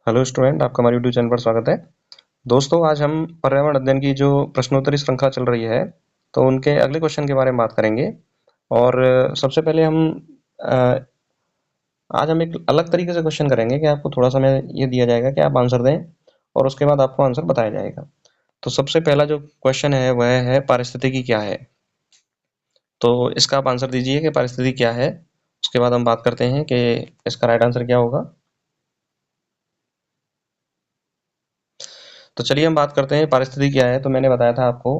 Hello student, आपका हमारे YouTube channel पर स्वागत है। दोस्तों, आज हम पर्यावरण अध्ययन की जो प्रश्नोत्तरी श्रृंखला चल रही है, तो उनके अगले क्वेश्चन के बारे में बात करेंगे। और सबसे पहले अ, आज हम एक अलग तरीके से क्वेश्चन करेंगे कि आपको थोड़ा समय ये दिया जाएगा कि आप आंसर दें और उसके बाद आपको आंसर बताया जाएगा। तो सबसे पहला जो क्वेश्चन है वह है पारिस्थितिकी क्या है। तो इसका आप आंसर दीजिए कि पारिस्थितिकी क्या है। उसके बाद हम बात करते हैं कि इसका राइट आंसर क्या होगा। तो चलिए हम बात करते हैं पारिस्थितिकी क्या है। तो मैंने बताया था आपको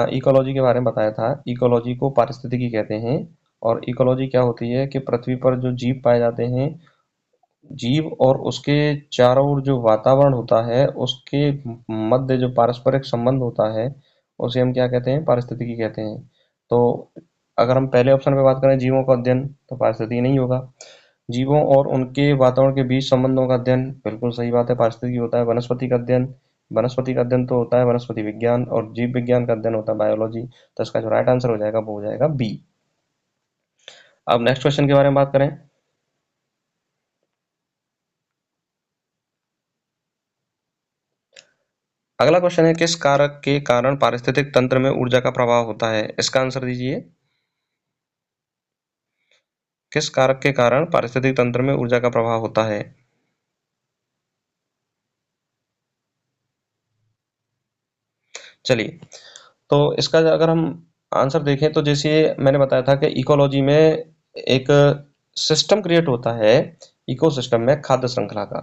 इकोलॉजी के बारे में बताया था। इकोलॉजी को पारिस्थितिकी कहते हैं। और इकोलॉजी क्या होती है कि पृथ्वी पर जो जीव पाए जाते हैं, जीव और उसके चारों ओर जो वातावरण होता है उसके मध्य जो पारस्परिक संबंध होता है उसे हम क्या कहते हैं, पारिस्थितिकी कहते हैं। तो अगर हम पहले ऑप्शन पे बात करें जीवों का अध्ययन, तो पारिस्थितिकी नहीं होगा। जीवों और उनके वातावरण के बीच संबंधों का अध्ययन, बिल्कुल सही बात है, पारिस्थितिकी होता है। वनस्पति का अध्ययन, वनस्पति का अध्ययन तो होता है वनस्पति विज्ञान, और जीव विज्ञान का अध्ययन होता है बायोलॉजी। तो इसका जो राइट आंसर हो जाएगा वो हो जाएगा बी। अब नेक्स्ट क्वेश्चन के बारे में बात करें। अगला क्वेश्चन है, किस कारक के कारण पारिस्थितिक तंत्र में ऊर्जा का प्रवाह होता है। इसका आंसर दीजिए। किस कारक के कारण पारिस्थितिक तंत्र में ऊर्जा का प्रवाह होता है। चलिए, तो इसका अगर हम आंसर देखें तो जैसे मैंने बताया था कि इकोलॉजी में एक सिस्टम क्रिएट होता है। इकोसिस्टम में खाद्य श्रृंखला का,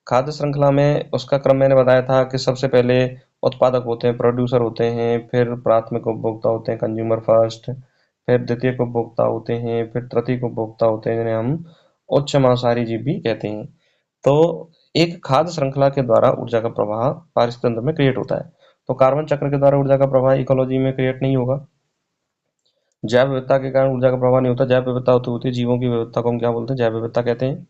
खाद्य श्रृंखला में उसका क्रम मैंने बताया था कि सबसे पहले उत्पादक होते हैं, प्रोड्यूसर होते हैं, फिर प्राथमिक उपभोक्ता होते हैं, कंज्यूमर फर्स्ट, फिर द्वितीयक उपभोक्ता होते हैं, फिर तृतीयक उपभोक्ता होते हैं, जिन्हें हम उच्च मांसाहारी जीव भी कहते हैं। तो एक खाद्य श्रृंखला के द्वारा ऊर्जा का प्रवाह पारिस्थितिक तंत्र में क्रिएट होता है। तो कार्बन चक्र के द्वारा ऊर्जा का प्रवाह इकोलॉजी में क्रिएट नहीं होगा। जैव विविधता के कारण ऊर्जा का प्रवाह नहीं होता। जैव विविधता होती है जीवों की विविधता को हम क्या बोलते हैं, जैव विविधता कहते हैं।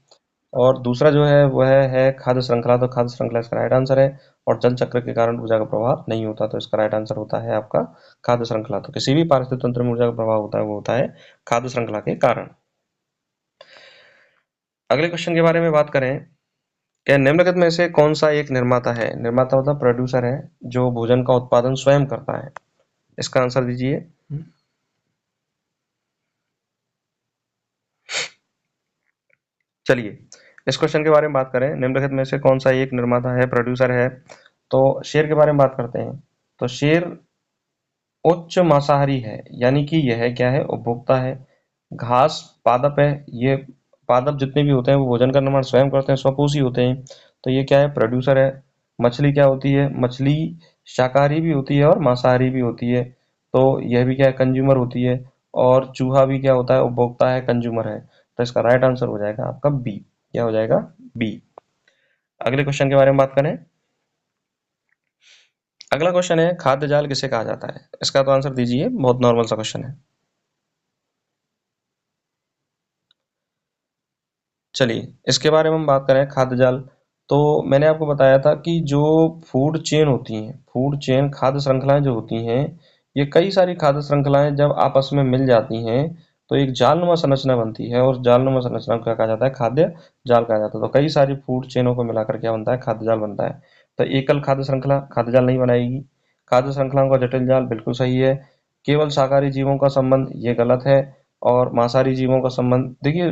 और दूसरा जो है वह है खाद्य श्रृंखला। तो खाद्य श्रृंखला इसका राइट आंसर है। और जल चक्र के कारण ऊर्जा का प्रवाह नहीं होता, तो इसका राइट आंसर होता है आपका खाद्य श्रृंखला। तो किसी भी पारिस्थितिक तंत्र में ऊर्जा का प्रवाह होता है वो होता है खाद्य श्रृंखला के कारण। अगले क्वेश्चन के बारे में बात करें, क्या निम्नलिखित में से कौन सा एक निर्माता है। निर्माता मतलब प्रोड्यूसर है, जो भोजन का उत्पादन स्वयं करता है। इसका आंसर दीजिए। चलिए, इस क्वेश्चन के बारे में बात करें, निम्नलिखित में से कौन सा एक निर्माता है, प्रोड्यूसर है। तो शेर के बारे में बात करते हैं। तो शेर उच्च मांसाहारी है, यानी कि यह क्या है, उपभोक्ता है। घास पादप है। ये पादप जितने भी होते हैं वो भोजन का निर्माण स्वयं करते हैं, स्वपोषी होते हैं। तो ये क्या है, प्रोड्यूसर है। मछली क्या होती है, मछली शाकाहारी भी होती है और मांसाहारी भी होती है। तो यह भी क्या है, कंज्यूमर होती है। और चूहा भी क्या होता है, उपभोक्ता है, कंज्यूमर है। तो इसका राइट आंसर हो जाएगा आपका बी। क्या हो जाएगा, बी। अगले क्वेश्चन के बारे में बात करें। अगला क्वेश्चन है, खाद्य जाल किसे कहा जाता है। इसका तो आंसर दीजिए, बहुत नॉर्मल सा क्वेश्चन है। चलिए, इसके बारे में हम बात करें, खाद्य जाल। तो मैंने आपको बताया था कि जो फूड चेन होती हैं, फूड चेन खाद्य श्रृंखलाएं जो होती हैं, ये कई सारी खाद्य श्रृंखलाएं जब आपस में मिल जाती हैं तो एक जालनुमा संरचना बनती है। और जालनुमा संरचना को क्या कहा जाता है, खाद्य जाल कहा जाता है। तो कई सारी फूड चेनों को मिलाकर क्या बनता है, खाद्य जाल बनता है। तो एकल खाद्य श्रृंखला खाद्य जाल नहीं बनाएगी। खाद्य श्रृंखलाओं का जटिल जाल बिल्कुल सही है। केवल शाकाहारी जीवों का संबंध ये गलत है। और मांसाहारी जीवों का संबंध, देखिए,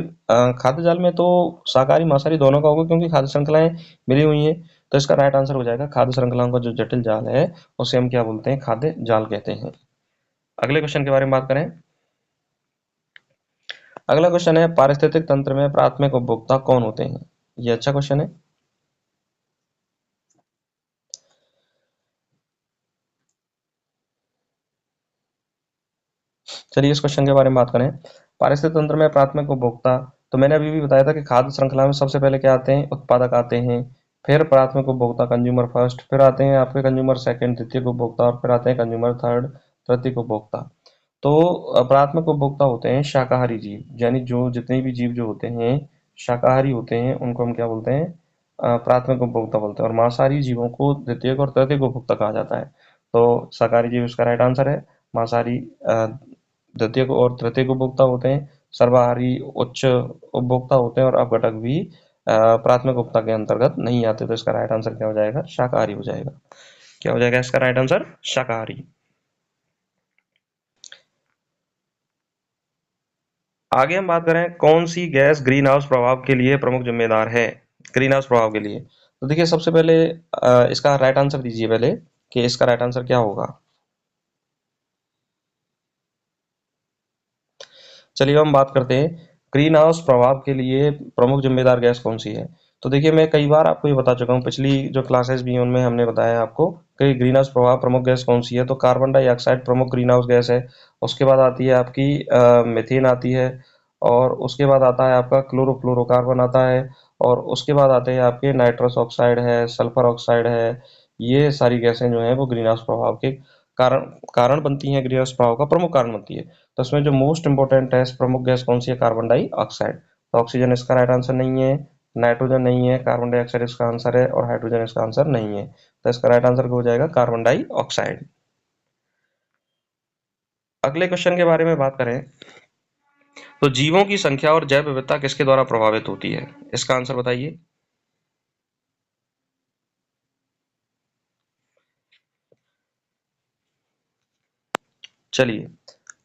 खाद्य जाल में तो शाकाहारी मांसाहारी दोनों का होगा, क्योंकि खाद्य श्रृंखलाएं मिली हुई हैं। तो इसका राइट आंसर हो जाएगा, खाद्य श्रृंखलाओं का जो जटिल जाल है उसे हम क्या बोलते हैं, खाद्य जाल कहते हैं। अगले क्वेश्चन के बारे में बात करें। अगला क्वेश्चन है, पारिस्थितिक तंत्र में प्राथमिक उपभोक्ता कौन होते हैं। ये अच्छा क्वेश्चन है। चलिए इस क्वेश्चन के बारे में बात करें। पारिस्थितिक तंत्र में प्राथमिक उपभोक्ता, तो मैंने अभी भी बताया था कि खाद्य श्रृंखला में सबसे पहले क्या आते हैं, उत्पादक आते हैं। फिर प्राथमिक उपभोक्ता कंज्यूमर फर्स्ट, फिर आते हैं आपके कंज्यूमर सेकंड द्वितीय उपभोक्ता, और फिर आते हैं कंज्यूमर थर्ड तृतीय उपभोक्ता। तो प्राथमिक उपभोक्ता होते हैं शाकाहारी जीव, यानी जो जितने भी जीव जो होते हैं शाकाहारी होते हैं उनको हम क्या बोलते हैं, प्राथमिक उपभोक्ता बोलते हैं। और मांसाहारी जीवों को द्वितीयक और तृतीयक उपभोक्ता कहा जाता है। तो शाकाहारी जीव इसका राइट आंसर है। मांसाहारी द्वितीयक और तृतीयक उपभोक्ता होते हैं। सर्वाहारी उच्च उपभोक्ता होते हैं और अपघटक भी प्राथमिक उपता के अंतर्गत नहीं आते। तो इसका राइट आंसर क्या हो जाएगा? शाकाहारी हो जाएगा। क्या हो जाएगा इसका राइट आंसर? शाकाहारी। आगे हम बात करें कौन सी गैस ग्रीन हाउस प्रभाव के लिए प्रमुख जिम्मेदार है? ग्रीन हाउस प्रभाव के लिए तो देखिए सबसे पहले इसका राइट आंसर दीजिए पहले कि इसका राइट आंसर क्या होगा। चलिए हम बात करते हैं ग्रीन हाउस प्रभाव के लिए प्रमुख जिम्मेदार गैस कौन सी है। तो देखिए मैं कई बार आपको ये बता चुका हूँ, पिछली जो क्लासेस भी हैं उनमें हमने बताया आपको कि ग्रीन हाउस प्रभाव प्रमुख गैस कौन सी है। तो कार्बन डाइऑक्साइड प्रमुख ग्रीन हाउस गैस है। उसके बाद आती है आपकी मीथेन आती है, और उसके बाद आता है आपका क्लोरोफ्लोरोकार्बन आता है, और उसके बाद आते हैं आपके नाइट्रस ऑक्साइड है, सल्फर ऑक्साइड है। ये सारी गैसें जो हैं वो ग्रीन हाउस प्रभाव के कारण कारण बनती हैं, ग्रीन हाउस प्रभाव का प्रमुख कारण बनती है। तो इसमें जो मोस्ट इंपॉर्टेंट है प्रमुख गैस कौन सी है? Carbon dioxide. तो ऑक्सीजन इसका राइट आंसर नहीं है, नाइट्रोजन नहीं है, कार्बन डाइऑक्साइड इसका आंसर है, और हाइड्रोजन इसका आंसर नहीं है। तो इसका राइट आंसर हो जाएगा कार्बन डाइऑक्साइड। अगले क्वेश्चन के बारे में बात करें तो जीवों की संख्या और जैव विविधता किसके द्वारा प्रभावित होती है? इसका आंसर बताइए। चलिए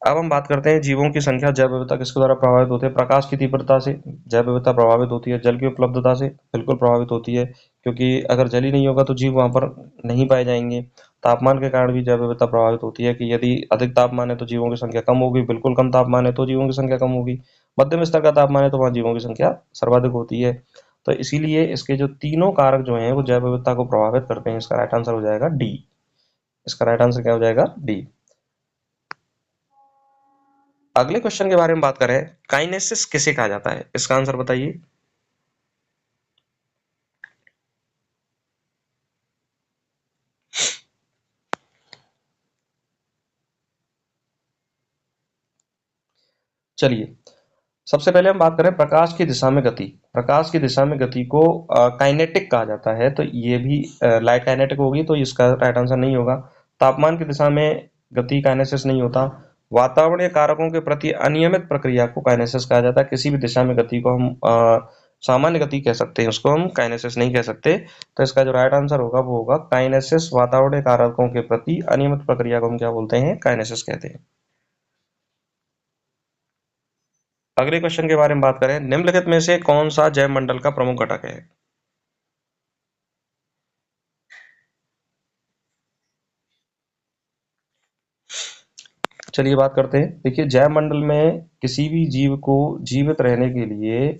अब हम बात करते हैं जीवों की संख्या जैव विविधता किसके द्वारा प्रभावित होती है। प्रकाश की तीव्रता से जैव विविधता प्रभावित होती है। जल की उपलब्धता से बिल्कुल प्रभावित होती है, क्योंकि अगर जल ही नहीं होगा तो जीव वहां पर नहीं पाए जाएंगे। तापमान के कारण भी जैव विविधता प्रभावित होती है कि यदि अधिक तापमान है तो जीवों की संख्या कम होगी, बिल्कुल कम तापमान है तो जीवों की संख्या कम होगी, मध्यम स्तर का तापमान है तो वहां जीवों की संख्या सर्वाधिक होती है। तो इसीलिए इसके जो तीनों कारक जो हैं वो जैव विविधता को प्रभावित करते हैं। इसका राइट आंसर हो जाएगा डी। इसका राइट आंसर क्या हो जाएगा? डी। अगले क्वेश्चन के बारे में बात करें काइनेसिस किसे कहा जाता है? इसका आंसर बताइए। चलिए सबसे पहले हम बात करें प्रकाश की दिशा में गति। प्रकाश की दिशा में गति को काइनेटिक कहा जाता है। तो ये भी लाइट काइनेटिक होगी, तो इसका राइट आंसर नहीं होगा। तापमान की दिशा में गति काइनेसिस नहीं होता। वातावरणीय कारकों के प्रति अनियमित प्रक्रिया को काइनेसिस कहा जाता है। किसी भी दिशा में गति को हम सामान्य गति कह सकते हैं, उसको हम काइनेसिस नहीं कह सकते। तो इसका जो राइट आंसर होगा वो होगा काइनेसिस। वातावरणीय कारकों के प्रति अनियमित प्रक्रिया को हम क्या बोलते हैं? काइनेसिस कहते हैं। अगले क्वेश्चन के बारे में बात करें निम्नलिखित में से कौन सा जैव मंडल का प्रमुख घटक है? चलिए बात करते हैं। देखिए जैव मंडल में किसी भी जीव को जीवित रहने के लिए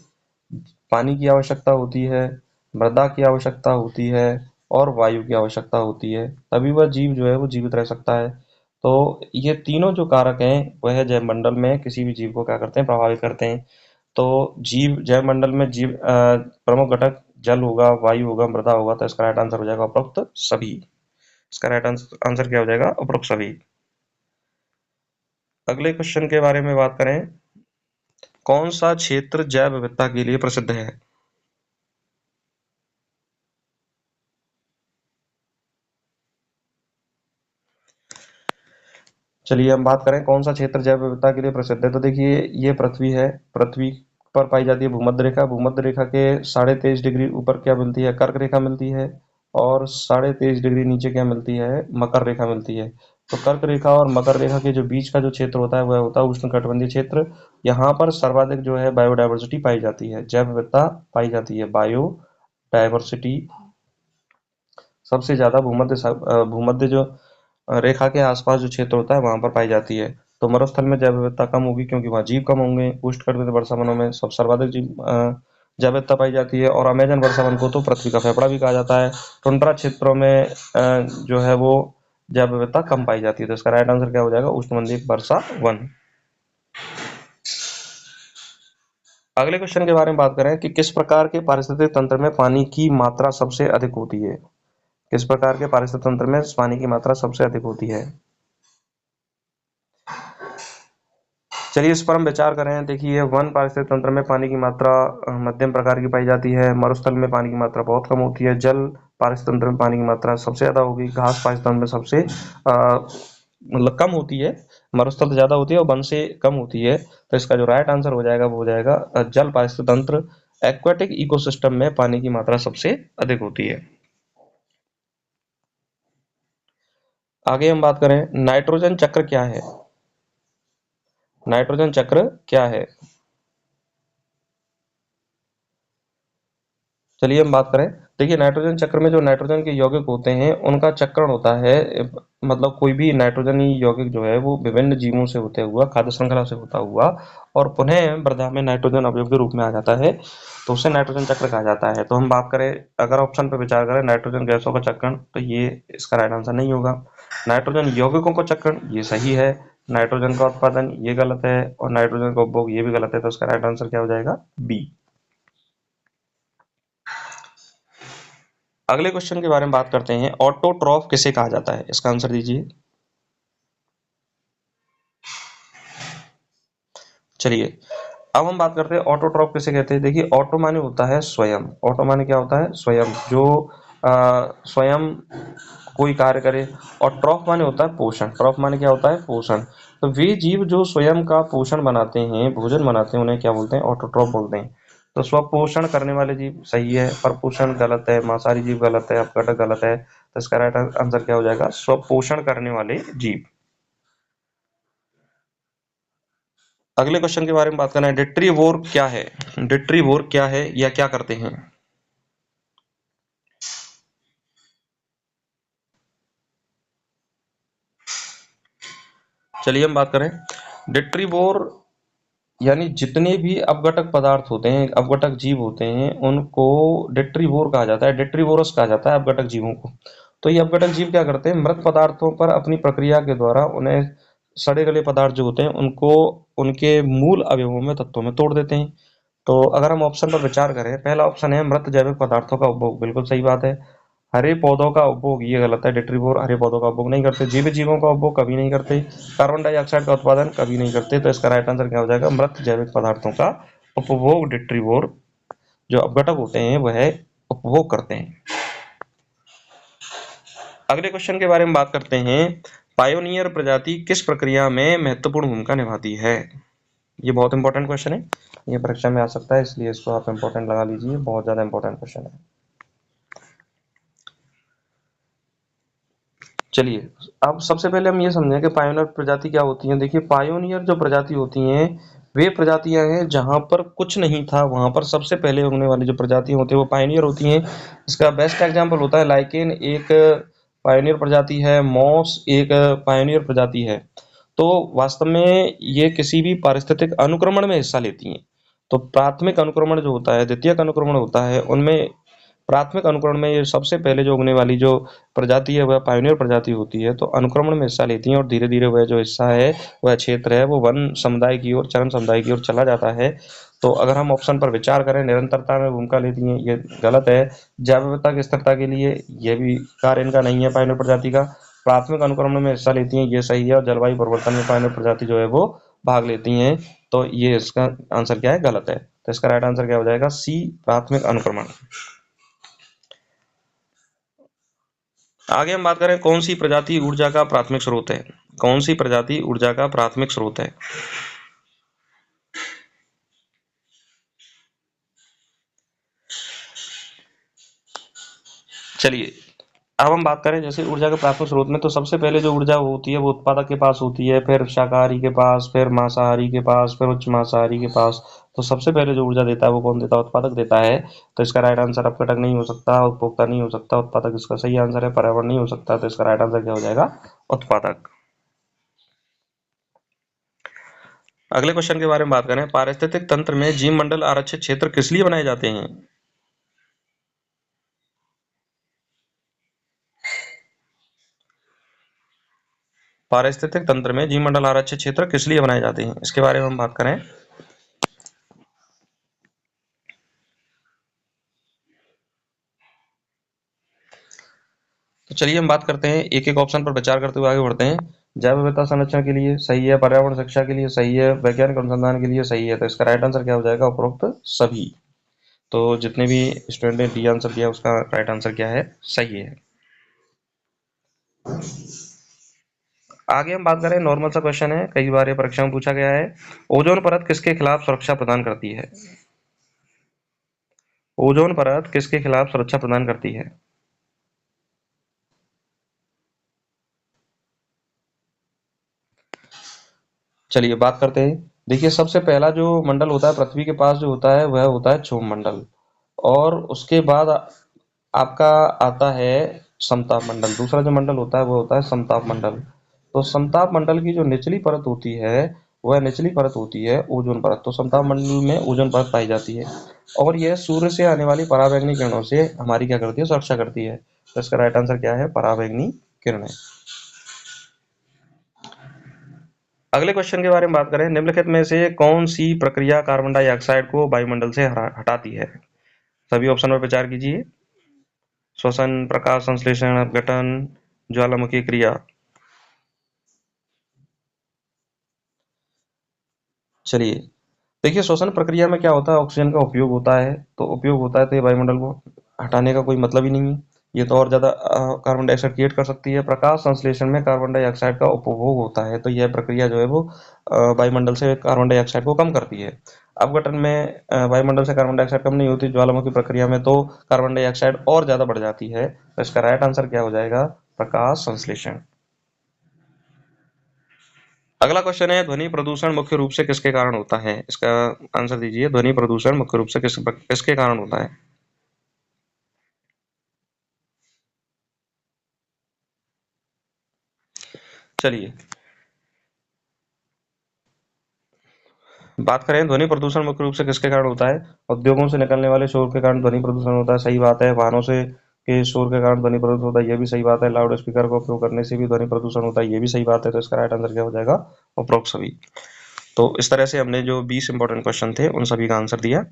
पानी की आवश्यकता होती है, मृदा की आवश्यकता होती है, और वायु की आवश्यकता होती है, तभी वह जीव जो है वो जीवित रह सकता है। तो ये तीनों जो कारक हैं वह जैव मंडल में किसी भी जीव को क्या करते हैं? प्रभावित करते हैं। तो जीव जैव मंडल में जीव प्रमुख घटक जल होगा, वायु होगा, मृदा होगा। तो इसका राइट आंसर हो जाएगा उपरोक्त सभी। इसका राइट आंसर क्या हो जाएगा? उपरोक्त सभी। अगले क्वेश्चन के बारे में बात करें कौन सा क्षेत्र जैव विविधता के लिए प्रसिद्ध है? चलिए हम बात करें कौन सा क्षेत्र जैव विविधता के लिए प्रसिद्ध है। तो देखिए ये पृथ्वी है। पृथ्वी पर पाई जाती है भूमध्य रेखा। भूमध्य रेखा के 23.5 डिग्री ऊपर क्या मिलती है? कर्क रेखा मिलती है। और 23.5 डिग्री नीचे क्या मिलती है? मकर रेखा मिलती है। तो कर्क रेखा और मकर रेखा के जो बीच का जो क्षेत्र होता है वह होता है उष्णकटिबंधीय क्षेत्र। यहाँ पर सर्वाधिक जो है बायोडाइवर्सिटी पाई जाती है, जैव विविधता पाई जाती है। बायो डायवर्सिटी सबसे ज्यादा भूमध्य जो रेखा के आसपास जो क्षेत्र होता है वहां पर पाई जाती है। तो मरुस्थल में जैव विविधता कम होगी क्योंकि वहां जीव कम होंगे। उष्णकटिबंधीय वर्षावनों में सब सर्वाधिक जैव विविधता पाई जाती है। और अमेजन वर्षावन को तो पृथ्वी का फेफड़ा भी कहा जाता है। टुंड्रा क्षेत्रों में जो है वो जैव विविधता कम पाई जाती है। तो इसका राइट आंसर क्या हो जाएगा? उष्णकटिबंधीय वर्षावन। अगले क्वेश्चन के बारे में बात करें कि किस प्रकार के पारिस्थितिक तंत्र में पानी की मात्रा सबसे अधिक होती है? किस प्रकार के पारिस्थितिक तंत्र में पानी की मात्रा सबसे अधिक होती है? चलिए इस पर हम विचार करें। देखिए वन पारिस्थितिक तंत्र में पानी की मात्रा मध्यम प्रकार की पाई जाती है। मरुस्थल में पानी की मात्रा बहुत कम होती है। जल पारिस्थितिक तंत्र में पानी की मात्रा सबसे ज्यादा होगी। घास पारिस्थितिक तंत्र में सबसे मतलब कम होती है। मरुस्थल से ज्यादा होती है और वन से कम होती है। तो इसका जो राइट आंसर हो जाएगा वो हो जाएगा जल पारिस्थितिक तंत्र एक्वाटिक इकोसिस्टम में पानी की मात्रा सबसे अधिक होती है। आगे हम बात करें नाइट्रोजन चक्र क्या है। नाइट्रोजन चक्र क्या है? चलिए हम बात करें। देखिए नाइट्रोजन चक्र में जो नाइट्रोजन के यौगिक होते हैं उनका चक्रण होता है। मतलब कोई भी नाइट्रोजन यौगिक जो है वो विभिन्न जीवों से होते हुआ, खाद्य श्रृंखला से होता हुआ और पुनः मृदा में नाइट्रोजन अवयव के रूप में आ जाता है, तो उसे नाइट्रोजन चक्र कहा जाता है। तो हम बात करें, अगर ऑप्शन पर विचार करें नाइट्रोजन गैसों का चक्रण, तो ये इसका राइट आंसर नहीं होगा। नाइट्रोजन यौगिकों का चक्रण ये सही है, नाइट्रोजन का उत्पादन ये गलत है, और नाइट्रोजन का उपभोग ये भी गलत है। तो इसका राइट आंसर क्या हो जाएगा? बी। अगले क्वेश्चन के बारे में बात करते हैं, ऑटोट्रॉफ किसे कहा जाता है? इसका आंसर दीजिए। चलिए अब हम बात करते हैं ऑटोट्रॉफ किसे कहते हैं। देखिए ऑटो माने होता है स्वयं, ऑटो माने क्या होता है? स्वयं, जो स्वयं कोई कार्य करे। और ट्रॉफ माने होता है पोषण, ट्रॉफ माने क्या होता है? पोषण। तो वे जीव जो स्वयं का पोषण बनाते हैं, भोजन बनाते हैं, उन्हें क्या बोलते हैं? ऑटोट्रॉफ बोलते हैं। तो स्वपोषण करने वाले जीव सही है, परपोषण गलत है, मांसाहारी जीव गलत है, अपघटक गलत है। तो इसका राइट आंसर क्या हो जाएगा? स्वपोषण करने वाले जीव। अगले क्वेश्चन के बारे में बात करना है, डिट्रीवोर क्या है? डिट्रीवोर क्या है या क्या करते हैं? चलिए हम बात करें, डिट्रीवोर यानी जितने भी अपघटक पदार्थ होते हैं, अपघटक जीव होते हैं, उनको डिट्रीवोर कहा जाता है, डिट्रीवोरस कहा जाता है अपघटक जीवों को। तो ये अपघटक जीव क्या करते हैं? मृत पदार्थों पर अपनी प्रक्रिया के द्वारा उन्हें सड़े गले पदार्थ जो होते हैं उनको उनके मूल अवयवों में, तत्वों में तोड़ देते हैं। तो अगर हम ऑप्शन पर विचार करें, पहला ऑप्शन है मृत जैविक पदार्थों का उपभोग, बिल्कुल सही बात है। हरे पौधों का उपभोग ये गलत है, डिट्रीवोर हरे पौधों का उपभोग नहीं करते, जीवित जीवों का उपभोग कभी नहीं करते, कार्बन डाइऑक्साइड का उत्पादन कभी नहीं करते। तो इसका राइट आंसर क्या हो जाएगा? मृत जैविक पदार्थों का उपभोग डिट्रीवोर जो अपघटक होते हैं वह उपभोग करते हैं। अगले क्वेश्चन के बारे में बात करते हैं, पायोनियर प्रजाति किस प्रक्रिया में महत्वपूर्ण भूमिका निभाती है? ये बहुत इंपॉर्टेंट क्वेश्चन है, ये परीक्षा में आ सकता है, इसलिए इसको आप इंपॉर्टेंट लगा लीजिए, बहुत ज्यादा इंपॉर्टेंट क्वेश्चन है। चलिए अब सबसे पहले हम ये समझें कि पायोनियर प्रजाति क्या होती है। देखिए पायोनियर जो प्रजाति होती हैं वे प्रजातियां हैं जहां पर कुछ नहीं था वहां पर सबसे पहले उगने वाली जो प्रजातियां होती है वो पायोनियर होती हैं। इसका बेस्ट एग्जांपल होता है लाइकेन, एक पायोनियर प्रजाति है, मॉस एक पायोनियर प्रजाति है। तो वास्तव में ये किसी भी पारिस्थितिक अनुक्रमण में हिस्सा लेती हैं। तो प्राथमिक अनुक्रमण जो होता है, द्वितीयक अनुक्रमण होता है, उनमें प्राथमिक अनुक्रमण में ये सबसे पहले जो उगने वाली जो प्रजाति है वह पायोनियर प्रजाति होती है। तो अनुक्रमण में हिस्सा लेती हैं और धीरे धीरे वह जो हिस्सा है, वह क्षेत्र है, वो वन समुदाय की ओर, चरम समुदाय की ओर चला जाता है। तो अगर हम ऑप्शन पर विचार करें, निरंतरता में भूमिका लेती हैं, ये गलत है। जैव विविधता की स्थिरता के लिए ये भी कार्य इनका नहीं है पायोनियर प्रजाति का। प्राथमिक अनुक्रमण में हिस्सा लेती हैं, ये सही है। और जलवायु परिवर्तन में पायोनियर प्रजाति जो है वो भाग लेती हैं। तो ये इसका आंसर क्या है? गलत है। तो इसका राइट आंसर क्या हो जाएगा? सी, प्राथमिक अनुक्रमण। आगे हम बात करें, कौन सी प्रजाति ऊर्जा का प्राथमिक स्रोत है? कौन सी प्रजाति ऊर्जा का प्राथमिक स्रोत है? चलिए अब हम बात करें जैसे ऊर्जा के प्राथमिक स्रोत में, तो सबसे पहले जो ऊर्जा होती है वो उत्पादक के पास होती है, फिर शाकाहारी के पास, फिर मांसाहारी के पास, फिर उच्च मांसाहारी के पास। तो सबसे पहले जो ऊर्जा देता है वो कौन देता है? उत्पादक देता है। तो इसका राइट आंसर अपघटक नहीं हो सकता, उपभोक्ता नहीं हो सकता, उत्पादक इसका सही आंसर है। पर्यावरण नहीं हो सकता। तो इसका राइट आंसर क्या हो जाएगा? उत्पादक। अगले क्वेश्चन के बारे में बात करें, पारिस्थितिक तंत्र में जीव मंडल आरक्षित क्षेत्र किस लिए बनाए जाते हैं? पारिस्थितिक तंत्र में जीव मंडल आरक्षित क्षेत्र किस लिए बनाए जाते हैं, इसके बारे में हम बात करें। तो चलिए हम बात करते हैं, एक एक ऑप्शन पर विचार करते हुए आगे बढ़ते हैं। जैव विविधता संरक्षण के लिए सही है, पर्यावरण शिक्षा के लिए सही है, वैज्ञानिक अनुसंधान के लिए सही है। तो इसका राइट आंसर क्या हो जाएगा? उपरोक्त सभी। तो जितने भी स्टूडेंट ने डी आंसर दिया उसका राइट आंसर क्या है? सही है। आगे हम बात करें, नॉर्मल सा क्वेश्चन है, कई बार ये परीक्षा में पूछा गया है। ओजोन परत किसके खिलाफ सुरक्षा प्रदान करती है? ओजोन परत किसके खिलाफ सुरक्षा प्रदान करती है? चलिए बात करते हैं। देखिए, सबसे पहला जो मंडल होता है पृथ्वी के पास जो होता है वह होता है क्षोभ मंडल, और उसके बाद आपका आता है समताप मंडल। दूसरा जो मंडल होता है वो होता है समताप मंडल। तो समताप मंडल की जो निचली परत होती है, वह निचली परत होती है ओजोन परत। तो समताप मंडल में ओजोन परत पाई जाती है, और यह सूर्य से आने वाली पराबैंगनी किरणों से हमारी क्या करती है, सुरक्षा करती है। तो इसका राइट आंसर क्या है, पराबैंगनी किरणें। अगले क्वेश्चन के बारे में बात करें, निम्नलिखित में से कौन सी प्रक्रिया कार्बन डाइऑक्साइड को वायुमंडल से हटाती है? सभी ऑप्शन पर विचार कीजिए। श्वसन, प्रकाश संश्लेषण, अपघटन, ज्वालामुखी क्रिया। चलिए, देखिए श्वसन प्रक्रिया में क्या होता है, ऑक्सीजन का उपयोग होता है। तो उपयोग होता है तो ये वायुमंडल को हटाने का कोई मतलब ही नहीं है। ये तो और ज्यादा कार्बन डाइऑक्साइड क्रिएट कर सकती है। प्रकाश संश्लेषण में कार्बन डाइऑक्साइड का उपभोग होता है, तो यह प्रक्रिया जो है वो वायुमंडल से कार्बन डाइऑक्साइड को कम करती है। अपघटन में वायुमंडल से कार्बन डाइऑक्साइड कम नहीं होती। ज्वालामुखी प्रक्रिया में तो कार्बन डाइऑक्साइड और ज्यादा बढ़ जाती है। तो इसका राइट आंसर क्या हो जाएगा, प्रकाश संश्लेषण। अगला क्वेश्चन है, ध्वनि प्रदूषण मुख्य रूप से किसके कारण होता है? इसका आंसर दीजिए। ध्वनि प्रदूषण मुख्य रूप से किसके कारण होता है? चलिए बात करें, ध्वनि प्रदूषण मुख्य रूप से किसके कारण होता है? उद्योगों से निकलने वाले शोर के कारण ध्वनि प्रदूषण होता है, सही बात है। वाहनों से के शोर के कारण ध्वनि प्रदूषण होता है, ये भी सही बात है। लाउड स्पीकर का उपयोग करने से भी ध्वनि प्रदूषण होता है, ये भी सही बात है। तो इसका राइट आंसर क्या हो जाएगा, उपरोक्त सभी। तो इस तरह से हमने जो 20 इंपॉर्टेंट क्वेश्चन थे उन सभी का आंसर दिया।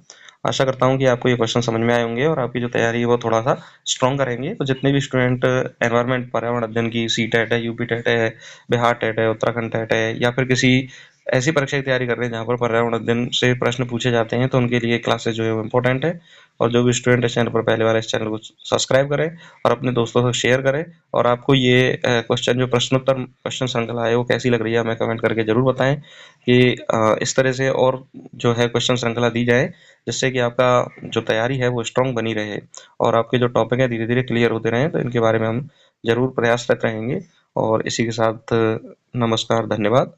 आशा करता हूँ कि आपको ये क्वेश्चन समझ में आए होंगे और आपकी जो तैयारी है वो थोड़ा सा स्ट्रॉन्ग करेंगे। तो जितने भी स्टूडेंट एनवायरमेंट पर्यावरण अध्ययन की सी टेट है, यूपी टेट है, बिहार टेट है, उत्तराखंड टेट है, या फिर किसी ऐसी परीक्षा की तैयारी कर रहे हैं जहाँ पर पर्यावरण अध्ययन से प्रश्न पूछे जाते हैं, तो उनके लिए क्लासेस जो है वो इम्पोर्टेंट है। और जो भी स्टूडेंट इस चैनल पर पहली बार, इस चैनल को सब्सक्राइब करें और अपने दोस्तों से शेयर करें। और आपको ये क्वेश्चन जो प्रश्नोत्तर क्वेश्चन श्रृंखला है वो कैसी लग रही है, हमें कमेंट करके जरूर बताएं कि इस तरह से और जो है क्वेश्चन श्रृंखला दी जाए, जिससे कि आपका जो तैयारी है वो स्ट्रांग बनी रहे और आपके जो टॉपिक है धीरे धीरे क्लियर होते रहें। तो इनके बारे में हम जरूर प्रयासरत रहेंगे। और इसी के साथ नमस्कार, धन्यवाद।